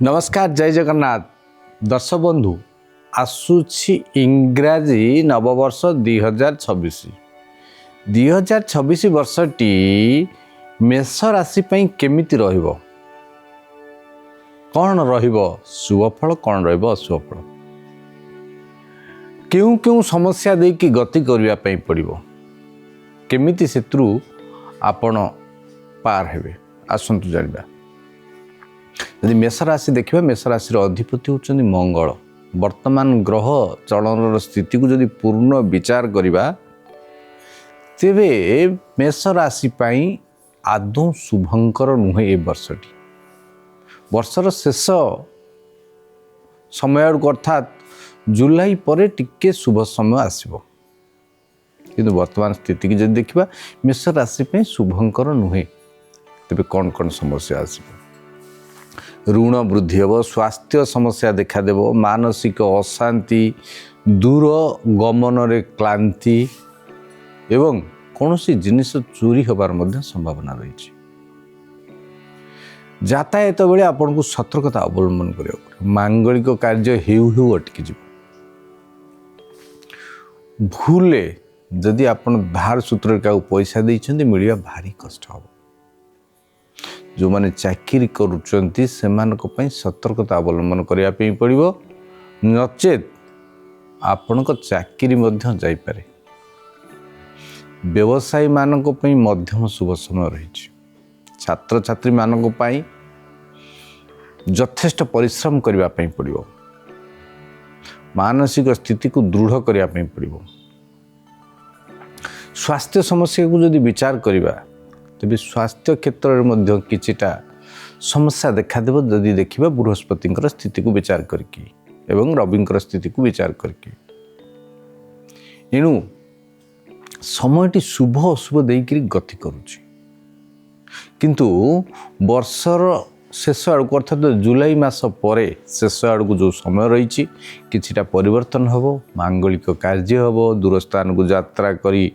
नमस्कार जय जगन्नाथ दर्शक बंधु आसुछि इंग्राजी नववर्ष 2026 वर्षटी मेष राशि पई केमिति रहिबो कौन रहिबो शुभफल कौन रहिबो अशुभफल क्यों क्यों समस्या दे कि गति करिया पई पड़िबो केमिति सेत्रु आपण पार हेबे आसंतु जानिबा। यदि मेष राशि देखिए मेष राशि अधिपति होउछन्ति मंगल वर्तमान ग्रह चलन स्थिति को जदि पूर्ण विचार करिबा तेबे मेष राशि पई आदौ शुभंकर नुहे ए वर्षटी वर्षर शेष समय अर्थात जुलाई परे टिके शुभ समय आसिबो किंतु वर्तमान स्थिति की जदि देखिबा मेष राशि पई शुभंकर नुहे तेबे कौन कौन समस्या आसिबो ऋण वृद्धि हे स्वास्थ्य समस्या देखादेव मानसिक अशांति दूर गमन रे क्लांति एवं कौन सी जिनिस चोरी होबार मध्य संभावना रही यातायात बेले आपन को सतर्कता अवलंबन करियो मांगलिक कार्य हेउ हेउ अटकी जीव भूले जदि आपन धार सूत्र का पैसा देइछन्ति मिलिया भारी कष्ट हो जो माने चाकरी करूचंती सेमानक पई सतर्कता अवलंबन करिया पई पड़िबो नचेत आपनक चाकरी मध्य जाई पारे व्यवसायी मानक पई मध्यम शुभ समय रही छात्र छात्री मानक पई यथेष्ट परिश्रम करिया पई पड़िबो मानसिक स्थिति को दृढ़ करिया पई पड़िबो स्वास्थ्य समस्या को जदि विचार करिबा तेबे स्वास्थ्य क्षेत्र में किछिटा समस्या देखादेव जदि देखिबा बृहस्पति स्थिति को विचार करके एवं रवि स्थिति को विचार करके एणु समयटी शुभ अशुभ देकरी गति करुछि किंतु वर्षर शेष आड़ अर्थात जुलाई मास परे शेष आड़ को जो समय रही किछिटा परिवर्तन हबो मांगलिक कार्य हबो दूर स्थान को यात्रा करी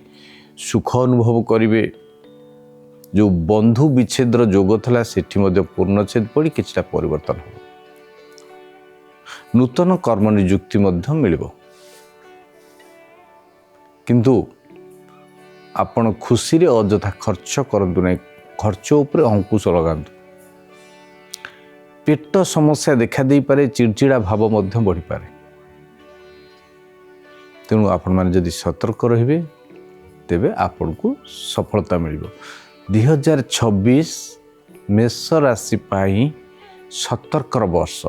सुख अनुभव करिवे जो बंधु विच्छेदर जोग था सेठी मध्य पूर्णच्छेद पड़ी किछटा परिवर्तन हो नूतन कर्म नियुक्ति मध्य मिलिबो किंतु आपण खुशी रे अଯଥା खर्च करंतु नहीं खर्च उपरे अंकुश लगांतु पेट समस्या देखा दे पारे चिड़चिड़ा भाव मध्य बढ़ी पारे तेणु आपण माने जदि सतर्क रहिबे तेबे आपण को सफलता मिलिबो 2026 मेष राशि पाई सतर्कर वर्ष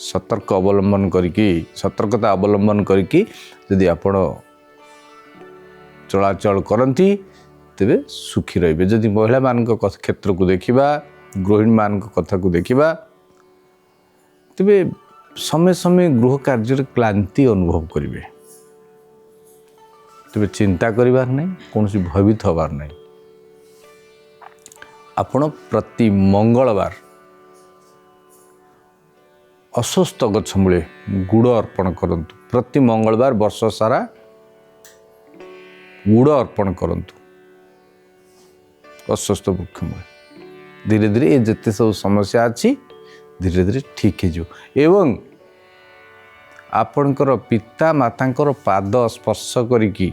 सतर्क अवलंबन करके सतर्कता अवलंबन करके यदि आपण चलाचल करती तेबे सुखी रहिबे जदि महिला मान क्षेत्र को देखिबा गृहिणी मान कथा को देखिबा तेबे समय समय गृह कार्य क्लांति अनुभव करिवे तेबे चिंता करिवार नहीं कोनोसी भयभीत होबार नहीं आपण प्रति मंगलवार अस्वस्थ गछ मूले गुड़ अर्पण करंतु प्रति मंगलवार वर्ष सारा गुड़ अर्पण करंतु अस्वस्थ वृक्ष मूले धीरे धीरे ये जिते सब समस्या अच्छी धीरे धीरे ठीक हो एवं आपणकर पिता मातांकर पाद स्पर्श करिकी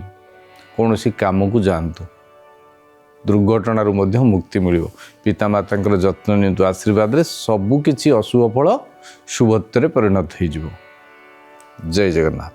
कौनसी काम को जानतु दुर्घटनारू मध्य मुक्ति मिलिबो पिता मातांकर जत्न नियंतु आशीर्वाद रे सबु किछि अशुभ फल शुभत्वरे परिणत हो जय जगन्नाथ।